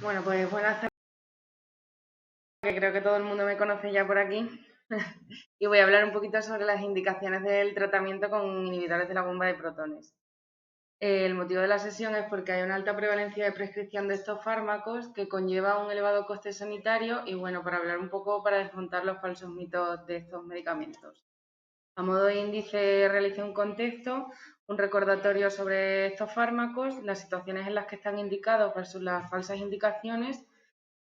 Bueno, pues buenas tardes, que creo que todo el mundo me conoce ya por aquí. Y voy a hablar un poquito sobre las indicaciones del tratamiento con inhibidores de la bomba de protones. El motivo de la sesión es porque hay una alta prevalencia de prescripción de estos fármacos que conlleva un elevado coste sanitario y bueno, para hablar un poco, para desmontar los falsos mitos de estos medicamentos. A modo de índice realicé un contexto, un recordatorio sobre estos fármacos, las situaciones en las que están indicados versus las falsas indicaciones,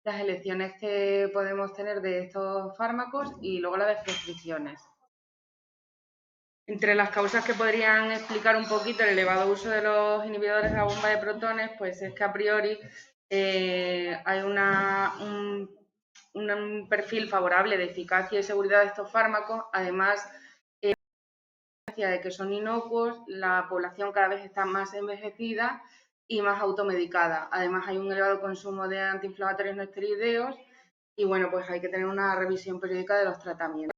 las elecciones que podemos tener de estos fármacos y luego las prescripciones. Entre las causas que podrían explicar un poquito el elevado uso de los inhibidores de la bomba de protones, pues es que a priori hay un perfil favorable de eficacia y seguridad de estos fármacos. Además, de que son inocuos, la población cada vez está más envejecida y más automedicada. Además, hay un elevado consumo de antiinflamatorios no esteroideos y bueno, pues hay que tener una revisión periódica de los tratamientos.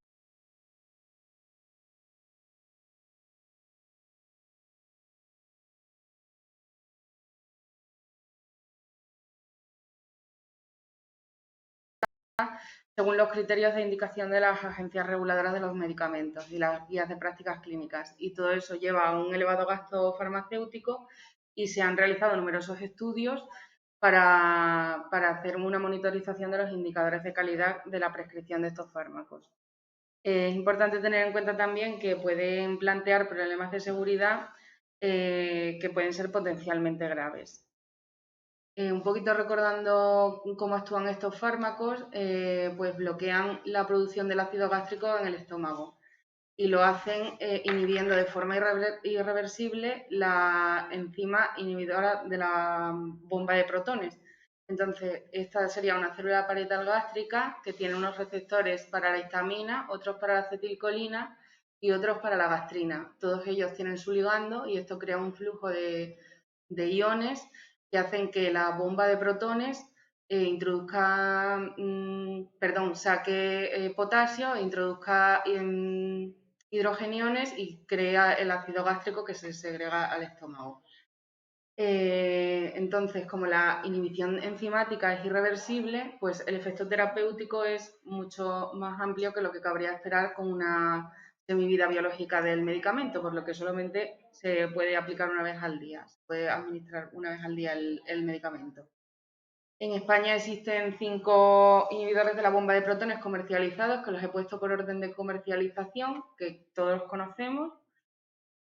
Según los criterios de indicación de las agencias reguladoras de los medicamentos y las guías de prácticas clínicas. Y todo eso lleva a un elevado gasto farmacéutico y se han realizado numerosos estudios para hacer una monitorización de los indicadores de calidad de la prescripción de estos fármacos. Es importante tener en cuenta también que pueden plantear problemas de seguridad que pueden ser potencialmente graves. Un poquito recordando cómo actúan estos fármacos, pues bloquean la producción del ácido gástrico en el estómago y lo hacen inhibiendo de forma irreversible la enzima inhibidora de la bomba de protones. Entonces, esta sería una célula parietal gástrica que tiene unos receptores para la histamina, otros para la acetilcolina y otros para la gastrina. Todos ellos tienen su ligando y esto crea un flujo de iones que hacen que la bomba de protones saque potasio, introduzca hidrogeniones y crea el ácido gástrico que se segrega al estómago. Entonces, como la inhibición enzimática es irreversible, pues el efecto terapéutico es mucho más amplio que lo que cabría esperar con una semivida biológica del medicamento, por lo que solamente se puede aplicar una vez al día, se puede administrar una vez al día el medicamento. En España existen 5 inhibidores de la bomba de protones comercializados, que los he puesto por orden de comercialización, que todos conocemos.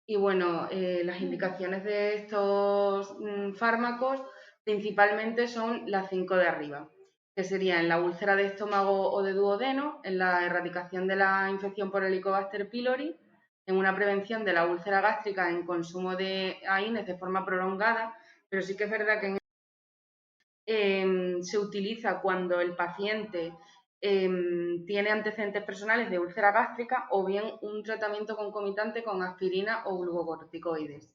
Y bueno, las indicaciones de estos fármacos principalmente son las 5 de arriba, que serían en la úlcera de estómago o de duodeno, en la erradicación de la infección por Helicobacter pylori, en una prevención de la úlcera gástrica en consumo de AINES de forma prolongada, pero sí que es verdad que se utiliza cuando el paciente tiene antecedentes personales de úlcera gástrica o bien un tratamiento concomitante con aspirina o glucocorticoides.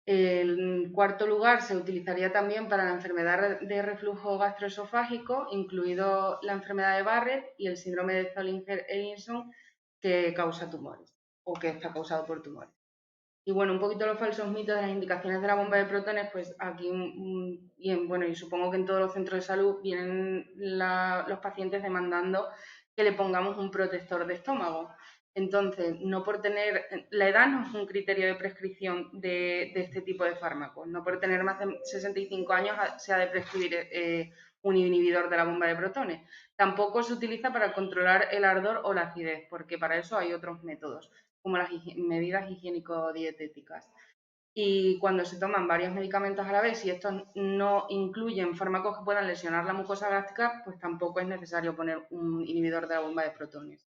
En cuarto lugar, se utilizaría también para la enfermedad de reflujo gastroesofágico, incluido la enfermedad de Barrett y el síndrome de Zollinger-Ellison, que causa tumores o que está causado por tumores. Y bueno, un poquito los falsos mitos de las indicaciones de la bomba de protones, pues aquí, y supongo que en todos los centros de salud vienen los pacientes demandando que le pongamos un protector de estómago. Entonces, no por tener, la edad no es un criterio de prescripción de este tipo de fármacos, no por tener más de 65 años se ha de prescribir un inhibidor de la bomba de protones. Tampoco se utiliza para controlar el ardor o la acidez, porque para eso hay otros métodos como las medidas higiénico-dietéticas. Y cuando se toman varios medicamentos a la vez y estos no incluyen fármacos que puedan lesionar la mucosa gástrica, pues tampoco es necesario poner un inhibidor de la bomba de protones.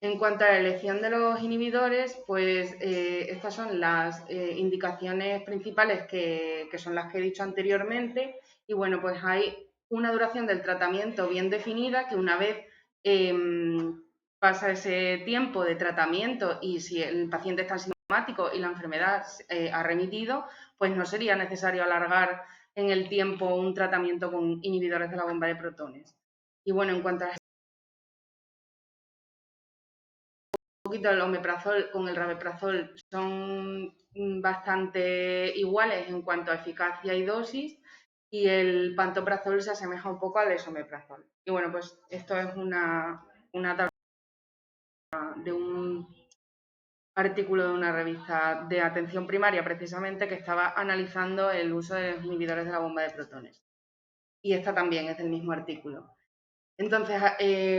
En cuanto a la elección de los inhibidores, pues estas son las indicaciones principales que son las que he dicho anteriormente. Y bueno, pues hay una duración del tratamiento bien definida que una vez pasa ese tiempo de tratamiento y si el paciente está asintomático y la enfermedad ha remitido, pues no sería necesario alargar en el tiempo un tratamiento con inhibidores de la bomba de protones. Y bueno, en cuanto a poquito el omeprazol con el rabeprazol son bastante iguales en cuanto a eficacia y dosis y el pantoprazol se asemeja un poco al esomeprazol. Y bueno, pues esto es una tabla de un artículo de una revista de atención primaria precisamente que estaba analizando el uso de los inhibidores de la bomba de protones. Y esta también es del mismo artículo. Entonces,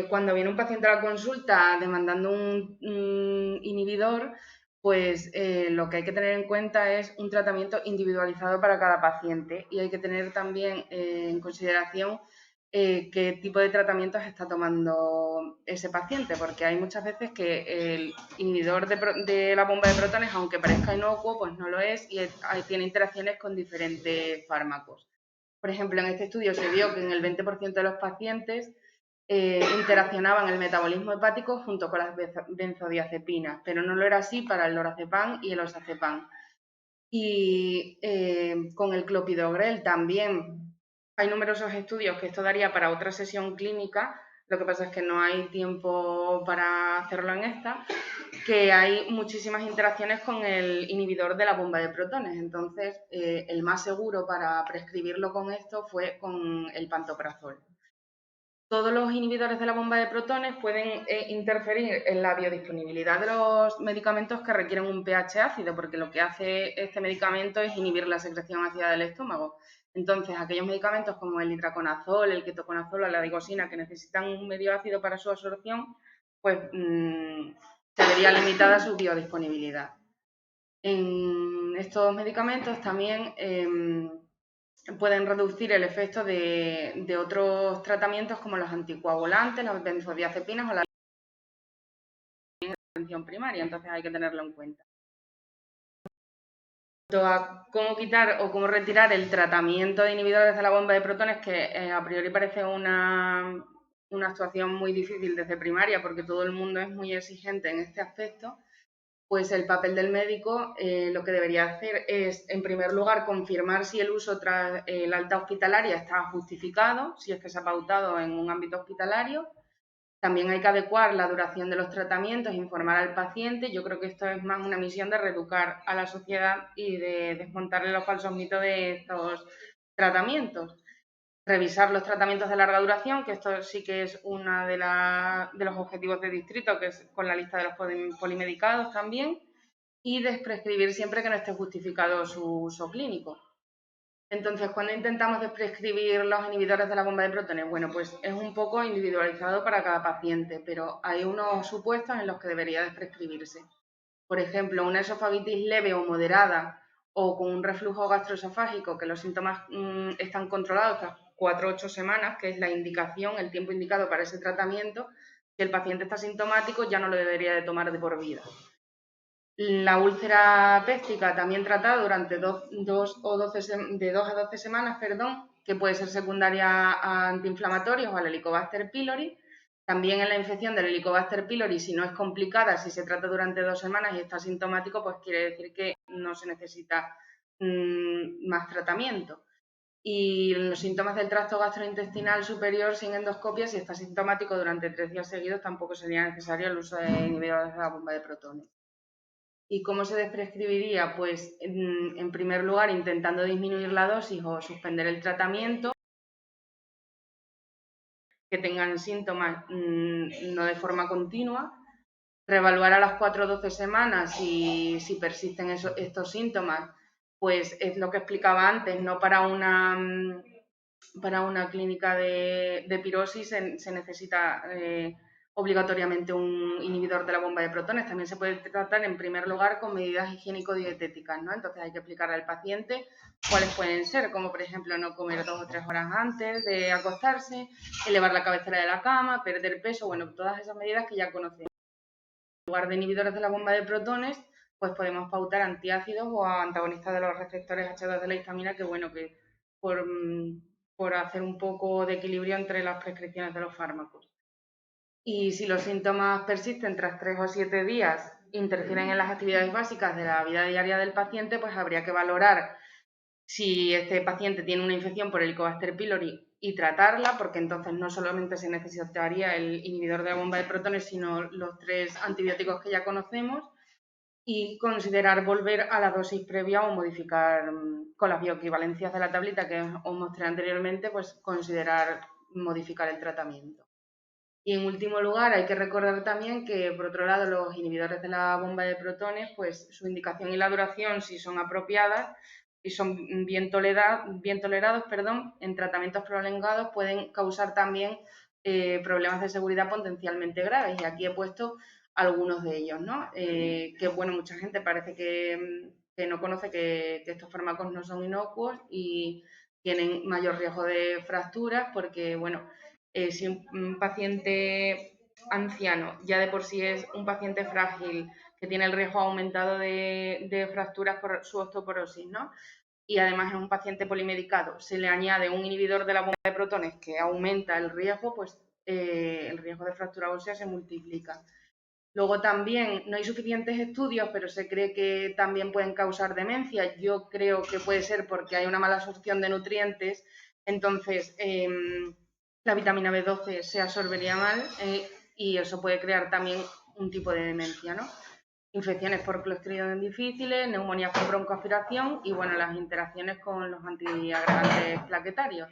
cuando viene un paciente a la consulta demandando un inhibidor, pues lo que hay que tener en cuenta es un tratamiento individualizado para cada paciente y hay que tener también en consideración qué tipo de tratamientos está tomando ese paciente, porque hay muchas veces que el inhibidor de la bomba de protones, aunque parezca inocuo, pues no lo es y tiene interacciones con diferentes fármacos. Por ejemplo, en este estudio se vio que en el 20% de los pacientes interaccionaban el metabolismo hepático junto con las benzodiazepinas, pero no lo era así para el lorazepam y el oxazepam. Y con el clopidogrel también hay numerosos estudios que esto daría para otra sesión clínica, lo que pasa es que no hay tiempo para hacerlo en esta, que hay muchísimas interacciones con el inhibidor de la bomba de protones. Entonces, el más seguro para prescribirlo con esto fue con el pantoprazol. Todos los inhibidores de la bomba de protones pueden interferir en la biodisponibilidad de los medicamentos que requieren un pH ácido, porque lo que hace este medicamento es inhibir la secreción ácida del estómago. Entonces, aquellos medicamentos como el itraconazol, el ketoconazol o la digosina que necesitan un medio ácido para su absorción, pues se vería limitada su biodisponibilidad. En estos medicamentos también pueden reducir el efecto de otros tratamientos como los anticoagulantes, las benzodiazepinas o la atención primaria, entonces hay que tenerlo en cuenta. En cuanto a cómo quitar o cómo retirar el tratamiento de inhibidores de la bomba de protones, que a priori parece una actuación muy difícil desde primaria porque todo el mundo es muy exigente en este aspecto, pues el papel del médico lo que debería hacer es, en primer lugar, confirmar si el uso tras la alta hospitalaria está justificado, si es que se ha pautado en un ámbito hospitalario. También hay que adecuar la duración de los tratamientos, informar al paciente. Yo creo que esto es más una misión de reeducar a la sociedad y de desmontarle los falsos mitos de estos tratamientos. Revisar los tratamientos de larga duración, que esto sí que es uno de los objetivos de distrito, que es con la lista de los polimedicados también, y desprescribir siempre que no esté justificado su uso clínico. Entonces, ¿cuándo intentamos desprescribir los inhibidores de la bomba de protones? Bueno, pues es un poco individualizado para cada paciente, pero hay unos supuestos en los que debería desprescribirse. Por ejemplo, una esofagitis leve o moderada o con un reflujo gastroesofágico que los síntomas están controlados hasta 4 o 8 semanas, que es la indicación, el tiempo indicado para ese tratamiento, si el paciente está sintomático ya no lo debería de tomar de por vida. La úlcera péptica también tratada durante 2 a 12 semanas, que puede ser secundaria a antiinflamatorios o al Helicobacter pylori. También en la infección del Helicobacter pylori, si no es complicada, si se trata durante 2 semanas y está sintomático, pues quiere decir que no se necesita más tratamiento. Y los síntomas del tracto gastrointestinal superior sin endoscopia, si está sintomático durante 3 días seguidos, tampoco sería necesario el uso de inhibidores de la bomba de protones. ¿Y cómo se desprescribiría? Pues en primer lugar intentando disminuir la dosis o suspender el tratamiento, que tengan síntomas no de forma continua, reevaluar a las 4 o 12 semanas si persisten estos síntomas, pues es lo que explicaba antes, no para una clínica de pirosis se necesita obligatoriamente un inhibidor de la bomba de protones. También se puede tratar en primer lugar con medidas higiénico-dietéticas, ¿no? Entonces hay que explicarle al paciente cuáles pueden ser, como por ejemplo no comer 2 o 3 horas antes de acostarse, elevar la cabecera de la cama, perder peso, bueno, todas esas medidas que ya conocemos. En lugar de inhibidores de la bomba de protones, pues podemos pautar antiácidos o antagonistas de los receptores H2 de la histamina, que bueno, que por hacer un poco de equilibrio entre las prescripciones de los fármacos. Y si los síntomas persisten tras 3 o 7 días, interfieren en las actividades básicas de la vida diaria del paciente, pues habría que valorar si este paciente tiene una infección por Helicobacter pylori y tratarla, porque entonces no solamente se necesitaría el inhibidor de la bomba de protones, sino los 3 antibióticos que ya conocemos. y considerar volver a la dosis previa o modificar con las bioequivalencias de la tablita que os mostré anteriormente, pues considerar modificar el tratamiento. Y en último lugar, hay que recordar también que, por otro lado, los inhibidores de la bomba de protones, pues su indicación y la duración, si son apropiadas y son bien tolerados, en tratamientos prolongados, pueden causar también problemas de seguridad potencialmente graves. Y aquí he puesto algunos de ellos, ¿no? Que, bueno, mucha gente parece que no conoce que estos fármacos no son inocuos y tienen mayor riesgo de fracturas porque, bueno, si un paciente anciano ya de por sí es un paciente frágil que tiene el riesgo aumentado de fracturas por su osteoporosis, ¿no? Y además es un paciente polimedicado, se le añade un inhibidor de la bomba de protones que aumenta el riesgo, pues el riesgo de fractura ósea se multiplica. Luego también no hay suficientes estudios, pero se cree que también pueden causar demencia. Yo creo que puede ser porque hay una mala absorción de nutrientes, entonces la vitamina B12 se absorbería mal y eso puede crear también un tipo de demencia, ¿no? Infecciones por Clostridium difíciles, neumonías por broncoaspiración y, bueno, las interacciones con los antiagregantes plaquetarios.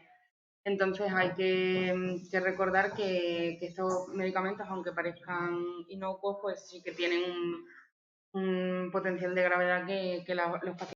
Entonces hay que recordar que estos medicamentos, aunque parezcan inocuos, pues sí que tienen un potencial de gravedad que los pacientes